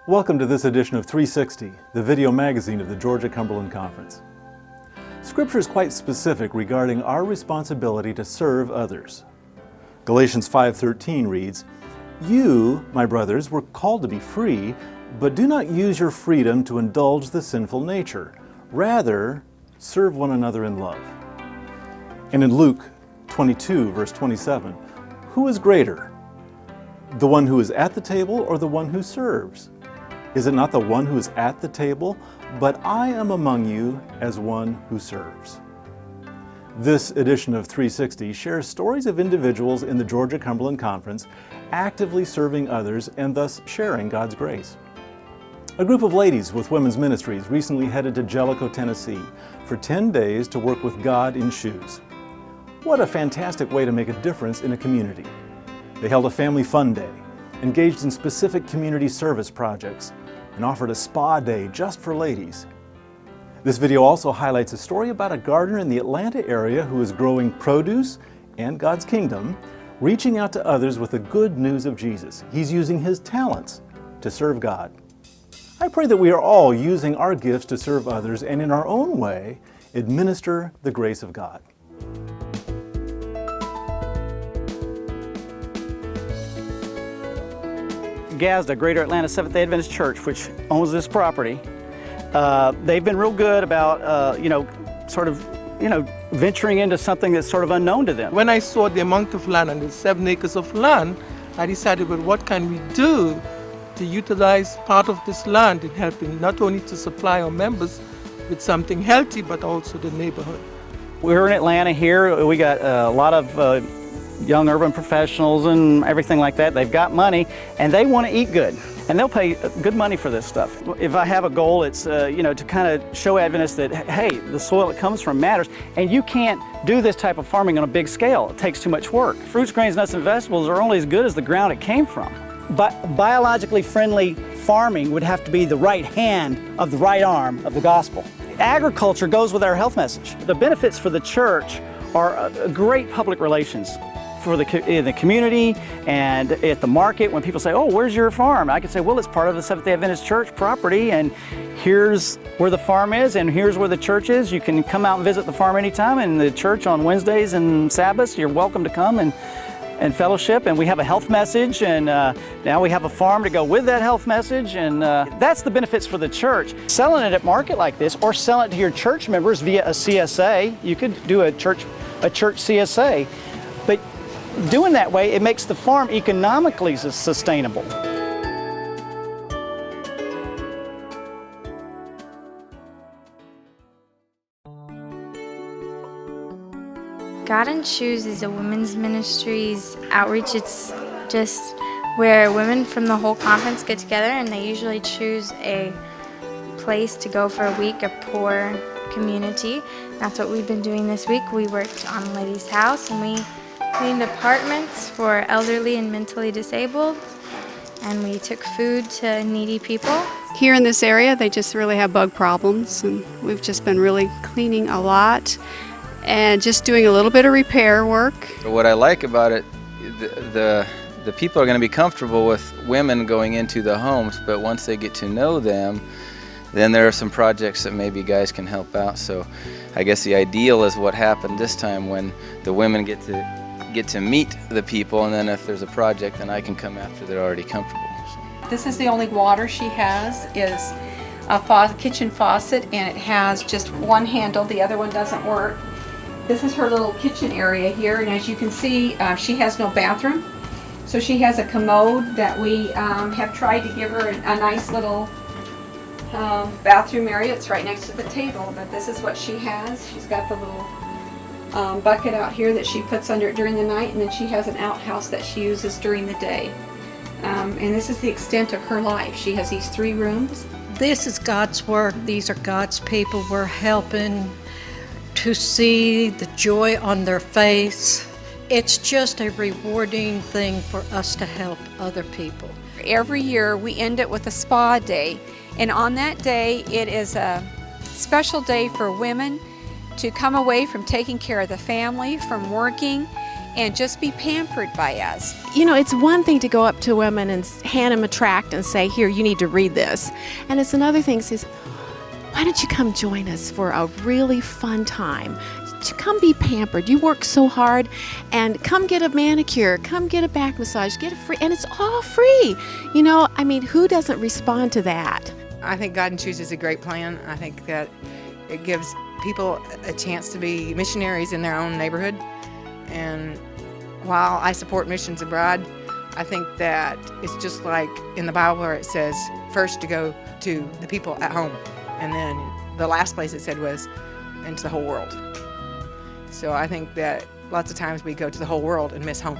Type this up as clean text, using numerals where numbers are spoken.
Welcome to this edition of 360, the video magazine of the Georgia-Cumberland Conference. Scripture is quite specific regarding our responsibility to serve others. Galatians 5:13 reads, "You, my brothers, were called to be free, but do not use your freedom to indulge the sinful nature. Rather, serve one another in love." And in Luke 22, verse 27, who is greater, the one who is at the table or the one who serves? Is it not the one who is at the table? But I am among you as one who serves. This edition of 360 shares stories of individuals in the Georgia-Cumberland Conference actively serving others and thus sharing God's grace. A group of ladies with women's ministries recently headed to Jellicoe, Tennessee for 10 days to work with God in shoes. What a fantastic way to make a difference in a community. They held a family fun day, engaged in specific community service projects, and offered a spa day just for ladies. This video also highlights a story about a gardener in the Atlanta area who is growing produce and God's kingdom, reaching out to others with the good news of Jesus. He's using his talents to serve God. I pray that we are all using our gifts to serve others and in our own way administer the grace of God. GASDA, Greater Atlanta Seventh-day Adventist Church, which owns this property, they've been real good about, venturing into something that's sort of unknown to them. When I saw the amount of land, and the 7 acres of land, I decided, well, what can we do to utilize part of this land in helping not only to supply our members with something healthy, but also the neighborhood. We're in Atlanta here. We got a lot of young urban professionals and everything like that. They've got money and they want to eat good, and they'll pay good money for this stuff. If I have a goal, it's to kind of show Adventists that, hey, the soil it comes from matters, and you can't do this type of farming on a big scale. It takes too much work. Fruits, grains, nuts, and vegetables are only as good as the ground it came from. But biologically friendly farming would have to be the right hand of the right arm of the gospel. Agriculture goes with our health message. The benefits for the church are great public relations for in the community and at the market. When people say, "Oh, where's your farm?" I can say, "Well, it's part of the Seventh-day Adventist Church property, and here's where the farm is, and here's where the church is. You can come out and visit the farm anytime, and the church on Wednesdays and Sabbaths, you're welcome to come and fellowship." And we have a health message, and now we have a farm to go with that health message, and that's the benefits for the church. Selling it at market like this, or selling it to your church members via a CSA. You could do a church CSA, but doing that way, it makes the farm economically sustainable. God in Shoes is a women's ministries outreach. It's just where women from the whole conference get together, and they usually choose a place to go for a week, a poor community. That's what we've been doing this week. We worked on a lady's house, and we cleaned apartments for elderly and mentally disabled, and we took food to needy people. Here in this area, they just really have bug problems, and we've just been really cleaning a lot and just doing a little bit of repair work. What I like about it, the people are going to be comfortable with women going into the homes, but once they get to know them, then there are some projects that maybe guys can help out. So I guess the ideal is what happened this time, when the women get to meet the people, and then if there's a project, then I can come after they're already comfortable. So. This is the only water she has, is a kitchen faucet, and it has just one handle. The other one doesn't work. This is her little kitchen area here, and as you can see, she has no bathroom. So she has a commode that we have tried to give her a nice little bathroom area. It's right next to the table, but this is what she has. She's got the little bucket out here that she puts under it during the night, and then she has an outhouse that she uses during the day. And this is the extent of her life. She has these 3 rooms. This is God's work. These are God's people. We're helping to see the joy on their face. It's just a rewarding thing for us to help other people. Every year we end it with a spa day, and on that day it is a special day for women to come away from taking care of the family, from working, and just be pampered by us. You know, it's one thing to go up to women and hand them a tract and say, here, you need to read this. And it's another thing to say, why don't you come join us for a really fun time? Come be pampered. You work so hard, and come get a manicure, come get a back massage, get a free, and it's all free. You know, I mean, who doesn't respond to that? I think God and Choose is a great plan. I think that it gives people a chance to be missionaries in their own neighborhood. And while I support missions abroad, I think that it's just like in the Bible where it says first to go to the people at home, and then the last place it said was into the whole world. So I think that lots of times we go to the whole world and miss home.